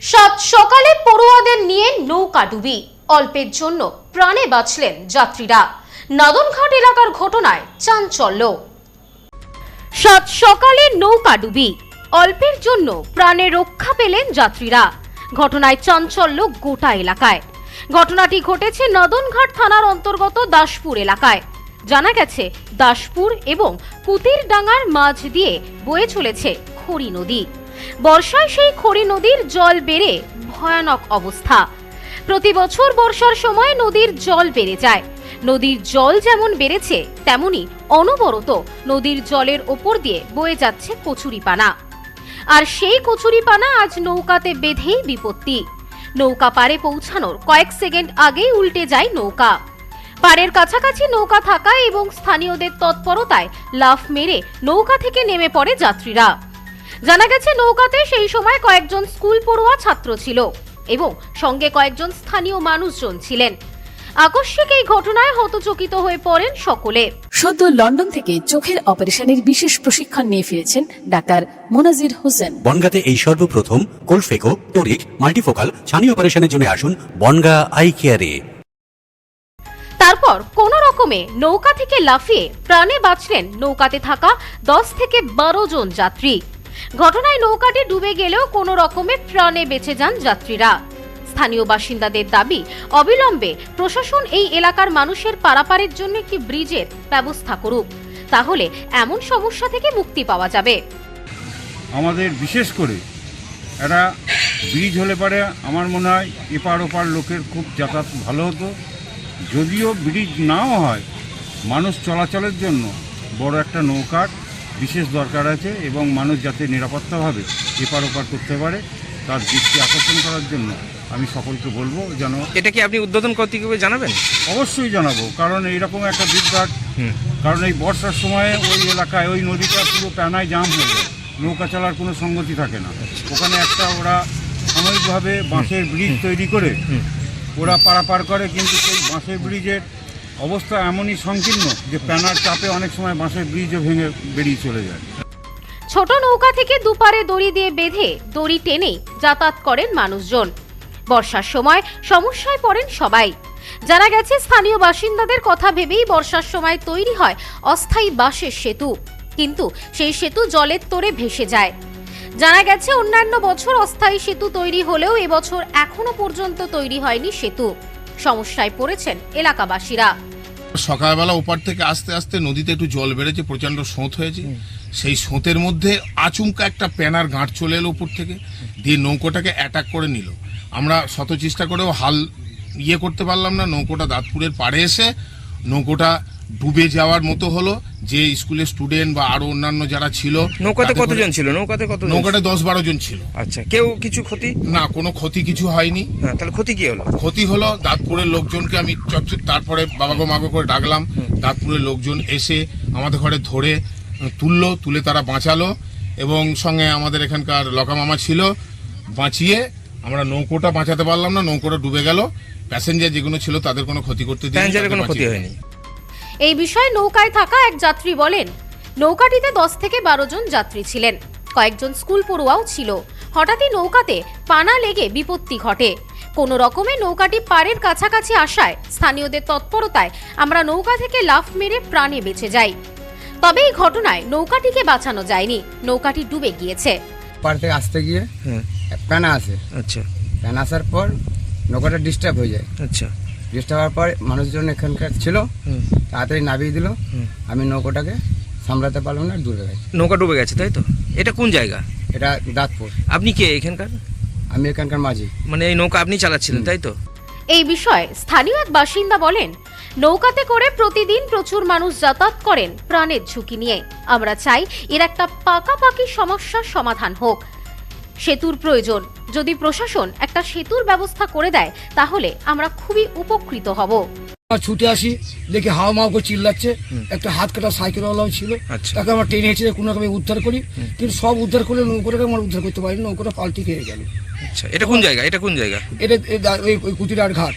সাত সকালে পড়ুয়াদের নিয়ে নৌকাডুবি, অল্পের জন্য প্রাণে বাঁচলেন যাত্রীরা। নাদনঘাট এলাকার ঘটনায় চাঞ্চল্য। সাত সকালে নৌকাডুবি, অল্পের জন্য প্রাণে রক্ষা পেলেন যাত্রীরা। ঘটনায় চাঞ্চল্য গোটা এলাকায়। ঘটনাটি ঘটেছে নাদনঘাট থানার অন্তর্গত দাসপুর এলাকায়। জানা গেছে, দাসপুর এবং কুতিরডাঙ্গার মাঝ দিয়ে বয়ে চলেছে খড়ি নদী। বর্ষায় সেই খড়ি নদীর জল বেড়ে ভয়ানক অবস্থা। প্রতি বছর বর্ষার সময় নদীর জল বেড়ে যায়। নদীর জল যেমন বেড়েছে, তেমনি অনবরত নদীর জলের ওপর দিয়ে বয়ে যাচ্ছে কচুরিপানা। আর সেই কচুরিপানা আজ নৌকাতে বেঁধেই বিপত্তি। নৌকা পাড়ে পৌঁছানোর কয়েক সেকেন্ড আগেই উল্টে যায় নৌকা। পাড়ের কাছাকাছি নৌকা থাকা এবং স্থানীয়দের তৎপরতায় লাফ মেরে নৌকা থেকে নেমে পড়ে যাত্রীরা। জানা গেছে, নৌকাতে সেই সময় কয়েকজন স্কুল পড়ুয়া ছাত্র ছিল এবং সঙ্গে কয়েকজন স্থানীয় মানুষজন ছিলেন। আকস্মিক এই ঘটনায় হতচকিত হয়ে পড়েন সকলে। সদ্য লন্ডন থেকে চোখের অপারেশনের বিশেষ প্রশিক্ষণ নিয়ে ফিরেছেন ডাক্তার মোনাজির হোসেন। বনগাঁতে এই সর্বপ্রথম কোলফেকো, টোরিক, মাল্টিফোকাল ছানি অপারেশনের জন্য আসুন বনগাঁ আই কেয়ারে। তারপর কোন রকমে নৌকা থেকে লাফিয়ে প্রাণে বাঁচলেন নৌকাতে থাকা 10 থেকে 12 জন যাত্রী। ঘটনায় নৌকাটি ডুবে গেলেও কোনো রকমে প্রাণে বেঁচে যান যাত্রীরা। স্থানীয় বাসিন্দাদের দাবি, অবিলম্বে প্রশাসন এই এলাকার মানুষের পারাপারের জন্য একটি ব্রিজের ব্যবস্থা করুক, তাহলে এমন সমস্যা থেকে মুক্তি পাওয়া যাবে। আমাদের বিশেষ করে একটা ব্রিজ হলে পারে আমার মনে হয় এপার ওপার লোকের খুব যাতায়াত ভালো হতো। যদিও ব্রিজ নাও হয়, মানুষ চলাচলের জন্য বড় একটা নৌকার বিশেষ দরকার আছে এবং মানুষ যাতে নিরাপত্তাভাবে এপার ওপার করতে পারে তার দৃষ্টি আকর্ষণ করার জন্য আমি সকলকে বলবো যেন। এটা কি আপনি উদ্বোধন কর্তৃপক্ষকে জানাবেন? অবশ্যই জানাবো, কারণ এইরকম একটা বিভ্রাট, কারণ এই বর্ষার সময়ে ওই এলাকায় ওই নদীটা পুরো প্যানায় জাম হয়ে যায়, নৌকা চলার কোনো সঙ্গতি থাকে না। ওখানে একটা ওরা সাময়িকভাবে বাঁশের ব্রিজ তৈরি করে ওরা পারাপার করে, কিন্তু সেই বাঁশের ব্রিজের অবস্থা এমনই সংকীর্ণ যে প্যানার চাপে অনেক সময় বাঁশের ব্রিজও ভেঙে বেরিয়ে চলে যায়। ছোট নৌকা থেকে দুপারে দড়ি দিয়ে বেঁধে দড়ি টেনে যাতায়াত করেন মানুষজন। বর্ষার সময় সমস্যায় পড়েন সবাই। জানা গেছে, স্থানীয় বাসিন্দাদের কথা ভেবেই বর্ষার সময় তৈরি হয় অস্থায়ী বাঁশের সেতু, কিন্তু সেই সেতু জলের তোড়ে ভেসে যায়। জানা গেছে, অন্যান্য বছর অস্থায়ী সেতু তৈরি হলেও এবছর এখনো পর্যন্ত তৈরি হয়নি সেতু। সমস্যায় পড়েছেন এলাকাবাসীরা। সকালবেলা ওপার থেকে আস্তে আস্তে নদীতে একটু জল বেড়েছে, প্রচন্ড স্রোত হয়েছে। সেই স্রোতের মধ্যে আচমকা একটা প্যানার গাঁট চলে এলো উপর থেকে, দিয়ে নৌকোটাকে অ্যাটাক করে নিল। আমরা শত চেষ্টা করেও হাল করতে পারলাম না। নৌকোটা দাঁতপুরের পাড়ে এসে নৌকোটা ডুবে যাওয়ার মতো হলো। যে স্কুলের স্টুডেন্ট বা আরো অন্যান্য যারা ছিল। নৌকাতে কতজন ছিল? নৌকাতে 10-12 জন ছিল। আচ্ছা, কেউ কিছু ক্ষতি? না, কোনো ক্ষতি কিছু হয়নি। হ্যাঁ, তাহলে ক্ষতি কি হলো? ক্ষতি হলো দাঁতপুরের লোকজনকে আমি তারপরে বাবাগো মাগো করে ডাকলাম। দাঁতপুরের লোকজন এসে আমাদের ঘরে ধরে তুলে তারা বাঁচালো, এবং সঙ্গে আমাদের এখানকার লকামামা ছিল, বাঁচিয়ে আমরা নৌকোটা বাঁচাতে পারলাম না। নৌকোটা ডুবে গেল। প্যাসেঞ্জার যেগুলো ছিল তাদের কোনো ক্ষতি করতে দিইনি, কোনো ক্ষতি হয়নি। এই বিষয়ে নৌকায় থাকা এক যাত্রী বলেন, নৌকাটিতে 10 থেকে 12 জন যাত্রী ছিলেন, কয়েকজন স্কুল পড়ুয়াও ছিল। হঠাৎই নৌকাতে পানা লেগে বিপত্তি ঘটে। কোনো রকমে নৌকাটি পাড়ের কাছাকাছি আসায় স্থানীয়দের তৎপরতায় আমরা নৌকা থেকে লাফ মেরে প্রাণে বেঁচে যাই। তবে এই ঘটনায় নৌকাটিকে বাঁচানো যায়নি, নৌকাটি ডুবে গিয়েছে। পাড় থেকে আসতে গিয়ে প্যানা আসে। আচ্ছা, প্যানা আসার পর নৌকাটা ডিস্টার্ব হয়ে যায়। আচ্ছা, ডিস্টার্ব হওয়ার পর মানুষজন এখানকার ছিল, তাড়াতাড়ি নামিয়ে দিল। আমি নৌকাটাকে সামলাতে পারলাম না, দূরে গেছি। নৌকা ডুবে গেছে, তাই তো? এটা কোন জায়গা? এটা দাঁতপুর। আপনি কে এখানকার? আমি এখানকার মাঝি। মানে এই নৌকা আপনি চালাচ্ছিলেন, তাই তো? এই বিষয়ে স্থানীয় এক বাসিন্দা বলেন, নৌকাতে করে প্রতিদিন প্রচুর মানুষ যাতায়াত করেন প্রাণের ঝুঁকি নিয়ে। আমরা চাই এর একটা পাকাপাকি সমস্যার সমাধান হোক। সেতুর প্রয়োজন। যদি প্রশাসন একটা সেতুর ব্যবস্থা করে দেয়, তাহলে আমরা খুবই উপকৃত হব। ছুটে আসি, দেখি হাওয়া মাও করে চিল্লাচ্ছে। একটা হাত কাটা সাইকেলওয়ালাও ছিল, তাকে আমরা টেনে হেঁচে কোনো রকমে উদ্ধার করি, কিন্তু সব উদ্ধার করলে নৌকোটাকে আমরা উদ্ধার করতে পারিনি। নৌকোটা পাল্টি খেয়ে গেল। আচ্ছা, এটা কোন জায়গা? এটা ওই কুতিরার ঘাট।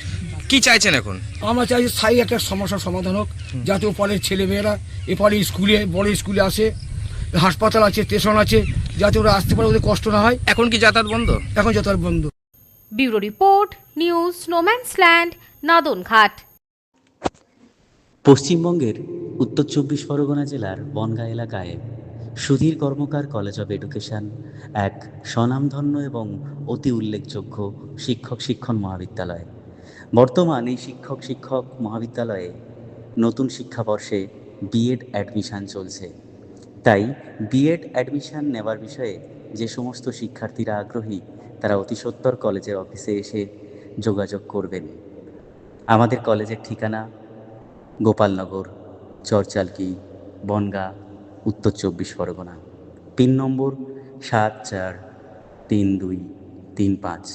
কি চাইছেন এখন? আমরা চাই স্থায়ী একটা সমস্যার সমাধান হোক, যাতে ওপারের ছেলেমেয়েরা এপারে স্কুলে, বড় স্কুলে আসে। হাসপাতাল আছে, স্টেশন আছে, যাতে ওরা আসতে পারে, ওদের কষ্ট না হয়। এখন কি যাতায়াত বন্ধ? এখন যাতায়াত বন্ধ। ব্যুরো রিপোর্ট, নিউজ স্নোম্যান্সল্যান্ড, নাদনঘাট। পশ্চিমবঙ্গের উত্তর 24 পরগনা জেলার বনগাঁ এলাকায় Sudhir Karmakar college of education এক স্বনামধন্য এবং অতি উল্লেখযোগ্য শিক্ষণ মহাবিদ্যালয়। বর্তমান এই শিক্ষক মহাবিদ্যালয়ে নতুন শিক্ষাবর্ষে বিএড অ্যাডমিশন চলছে। তাই বিএড অ্যাডমিশন নেওয়ার বিষয়ে যে সমস্ত শিক্ষার্থীরা আগ্রহী তারা অতি সত্বর কলেজের অফিসে এসে যোগাযোগ করবেন। আমাদের কলেজের ঠিকানা গোপালনগর, চরচালকি, বনগাঁ, উত্তর 24 পরগনা। পিন নম্বর 743235।